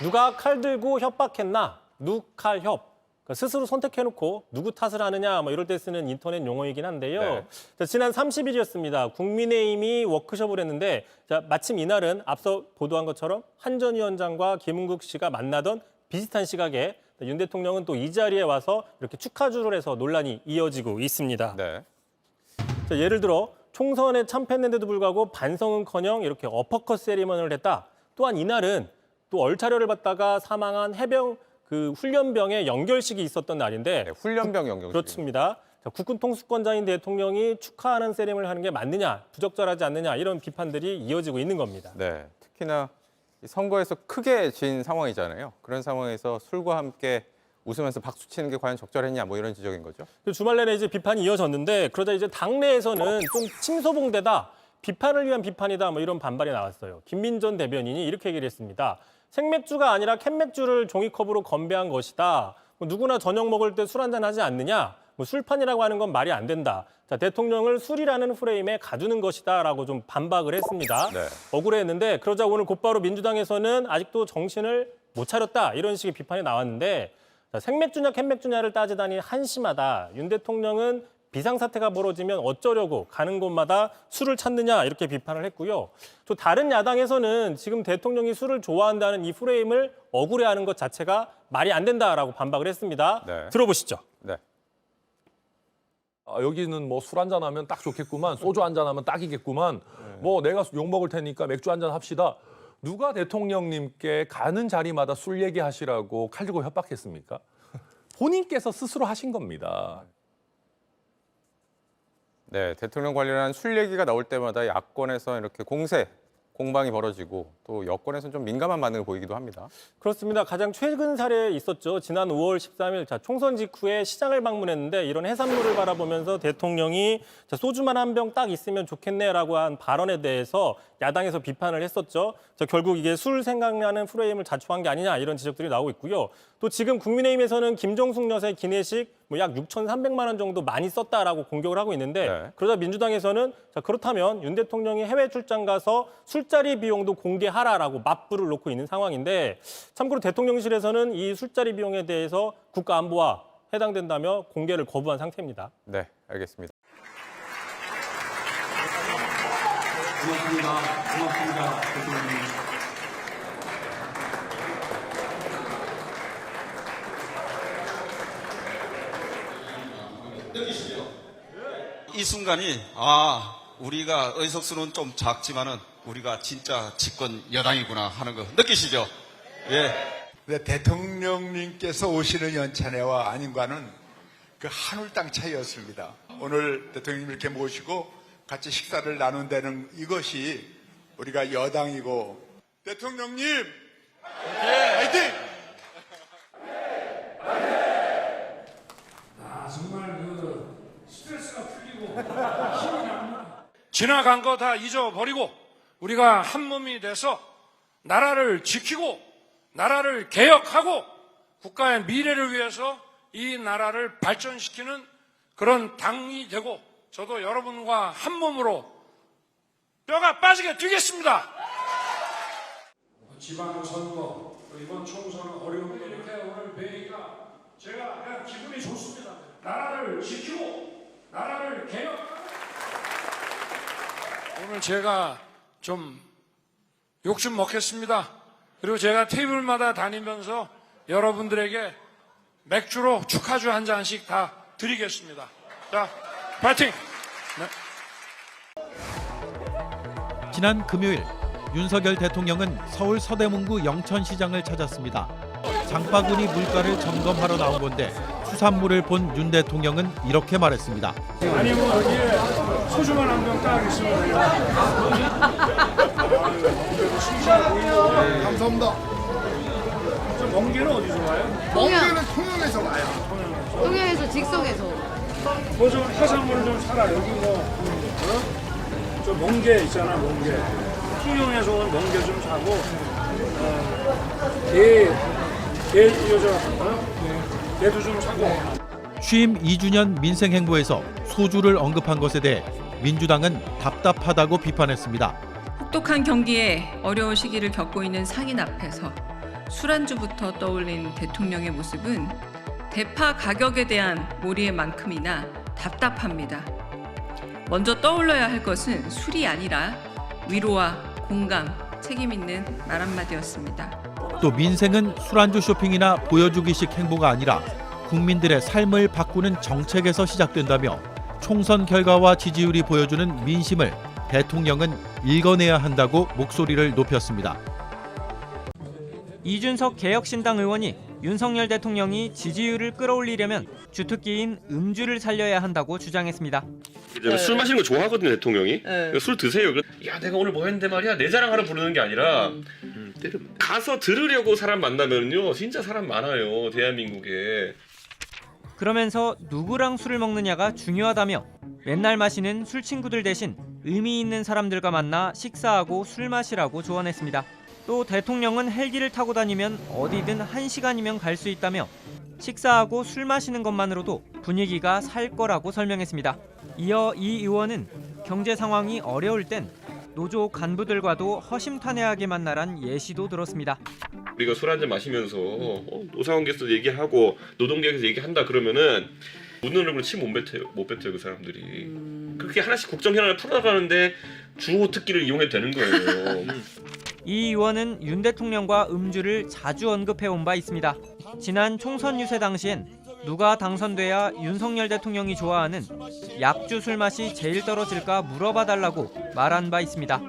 누가 칼 들고 협박했나? 누칼협. 그러니까 스스로 선택해놓고 누구 탓을 하느냐 뭐 이럴 때 쓰는 인터넷 용어이긴 한데요. 네. 자, 지난 30일이었습니다. 국민의힘이 워크숍을 했는데 자, 마침 이날은 앞서 보도한 것처럼 한 전 위원장과 김은국 씨가 만나던 비슷한 시각에 윤 대통령은 또 이 자리에 와서 이렇게 축하주를 해서 논란이 이어지고 있습니다. 네. 자, 예를 들어 총선에 참패했는데도 불구하고 반성은커녕 이렇게 어퍼컷 세리머니를 했다. 또한 이날은 또 얼차려를 받다가 사망한 해병 그 훈련병의 연결식이 있었던 날인데 네, 훈련병 연결식. 그렇습니다. 자, 국군 통수권자인 대통령이 축하하는 세리머니를 하는 게 맞느냐, 부적절하지 않느냐 이런 비판들이 이어지고 있는 겁니다. 네. 특히나 이 선거에서 크게 진 상황이잖아요. 그런 상황에서 술과 함께 웃으면서 박수 치는 게 과연 적절했냐 뭐 이런 지적인 거죠. 주말 내내 이제 비판이 이어졌는데 그러자 이제 당내에서는 좀 침소봉대다, 비판을 위한 비판이다 뭐 이런 반발이 나왔어요. 김민전 대변인이 이렇게 얘기를 했습니다. 생맥주가 아니라 캔맥주를 종이컵으로 건배한 것이다. 뭐 누구나 저녁 먹을 때 술 한잔 하지 않느냐. 뭐 술판이라고 하는 건 말이 안 된다. 자, 대통령을 술이라는 프레임에 가두는 것이다라고 좀 반박을 했습니다. 네. 억울해했는데 그러자 오늘 곧바로 민주당에서는 아직도 정신을 못 차렸다 이런 식의 비판이 나왔는데 자, 생맥주냐 캔맥주냐를 따지다니 한심하다. 윤 대통령은 비상사태가 벌어지면 어쩌려고 가는 곳마다 술을 찾느냐 이렇게 비판을 했고요. 또 다른 야당에서는 지금 대통령이 술을 좋아한다는 이 프레임을 억울해하는 것 자체가 말이 안 된다라고 반박을 했습니다. 네. 들어보시죠. 네. 여기는 뭐 술 한잔 하면 딱 좋겠구만, 소주 한잔 하면 딱이겠구만, 뭐 내가 욕 먹을 테니까 맥주 한잔 합시다. 누가 대통령님께 가는 자리마다 술 얘기하시라고 칼 들고 협박했습니까? 본인께서 스스로 하신 겁니다. 네, 대통령 관련한 술 얘기가 나올 때마다 야권에서 이렇게 공방이 벌어지고 또 여권에서는 좀 민감한 반응을 보이기도 합니다. 그렇습니다. 가장 최근 사례에 있었죠. 지난 5월 13일 자, 총선 직후에 시장을 방문했는데 이런 해산물을 바라보면서 대통령이 자, 소주만 한 병 딱 있으면 좋겠네라고 한 발언에 대해서 야당에서 비판을 했었죠. 자, 결국 이게 술 생각나는 프레임을 자초한 게 아니냐 이런 지적들이 나오고 있고요. 또 지금 국민의힘에서는 김정숙 여사의 기내식 뭐 약 6,300만 원 정도 많이 썼다라고 공격을 하고 있는데 네. 그러자 민주당에서는 자, 그렇다면 윤 대통령이 해외 출장 가서 술자리 비용도 공개하라라고 맞불을 놓고 있는 상황인데 참고로 대통령실에서는 이 술자리 비용에 대해서 국가안보와 해당된다며 공개를 거부한 상태입니다. 네, 알겠습니다. 고맙습니다, 대통령님. 이 순간이 우리가 의석수는 좀 작지만은 우리가 진짜 집권 여당이구나 하는 거 느끼시죠? 예. 네, 대통령님께서 오시는 연찬회와 아닌과는 그 하늘 땅 차이였습니다. 오늘 대통령님 이렇게 모시고 같이 식사를 나눈다는 이것이 우리가 여당이고 대통령님 화이팅! 정말 스트레스가 풀리고 힘이 납니다. 지나간 거 다 잊어버리고 우리가 한 몸이 돼서 나라를 지키고 나라를 개혁하고 국가의 미래를 위해서 이 나라를 발전시키는 그런 당이 되고 저도 여러분과 한 몸으로 뼈가 빠지게 뛰겠습니다. 지방선거 이번 총선은 어려움이 이렇게 오늘 뵈니까 제가 그냥 기분이 좋습니다. 나라를 지키고 나라를 개혁하고 오늘 제가 좀 욕 좀 먹겠습니다. 그리고 제가 테이블마다 다니면서 여러분들에게 맥주로 축하주 한 잔씩 다 드리겠습니다. 자, 파이팅! 네. 지난 금요일 윤석열 대통령은 서울 서대문구 영천시장을 찾았습니다. 장바구니 물가를 점검하러 나온 건데 수산물을 본 윤 대통령은 이렇게 말했습니다. 아니 뭐 여기에 소주만 한 병 딱 있으면 돼요. 감사합니다. 저 멍게는 어디서 와요? 멍게는 통영에서 와요. 통영에서 직송에서 뭐 좀 해산물을 좀 사라. 여기 저 멍게 있잖아, 멍게. 통영에서 온 멍게 좀 사고 게도 좀 사고. 취임 2주년 민생행보에서 소주를 언급한 것에 대해 민주당은 답답하다고 비판했습니다. 혹독한 경기에 어려운 시기를 겪고 있는 상인 앞에서 술안주부터 떠올린 대통령의 모습은 대파 가격에 대한 몰이에만큼이나 답답합니다. 먼저 떠올려야 할 것은 술이 아니라 위로와 공감, 책임 있는 말 한마디였습니다. 또 민생은 술안주 쇼핑이나 보여주기식 행보가 아니라 국민들의 삶을 바꾸는 정책에서 시작된다며 총선 결과와 지지율이 보여주는 민심을 대통령은 읽어내야 한다고 목소리를 높였습니다. 이준석 개혁신당 의원이 윤석열 대통령이 지지율을 끌어올리려면 주특기인 음주를 살려야 한다고 주장했습니다. 술 마시는 거 좋아하거든요, 대통령이. 술 드세요. 야, 내가 오늘 뭐 했는데 말이야. 내 자랑하러 부르는 게 아니라 가서 들으려고 사람 만나면요. 진짜 사람 많아요, 대한민국에. 그러면서 누구랑 술을 먹느냐가 중요하다며 맨날 마시는 술 친구들 대신 의미 있는 사람들과 만나 식사하고 술 마시라고 조언했습니다. 또 대통령은 헬기를 타고 다니면 어디든 1시간이면 갈 수 있다며 식사하고 술 마시는 것만으로도 분위기가 살 거라고 설명했습니다. 이어 이 의원은 경제 상황이 어려울 땐 노조 간부들과도 허심탄회하게 만나란 예시도 들었습니다. 우리가 술 한잔 마시면서 노사관계에서 얘기하고 노동계에서 얘기한다 그러면은 웃는 얼굴로 침 못 뱉어요 그 사람들이. 그렇게 하나씩 국정 현안을 풀어나가는데 주호 특기를 이용해도 되는 거예요. 이 의원은 윤 대통령과 음주를 자주 언급해온 바 있습니다. 지난 총선 유세 당시엔 누가 당선돼야 윤석열 대통령이 좋아하는 약주 술 맛이 제일 떨어질까 물어봐달라고 말한 바 있습니다.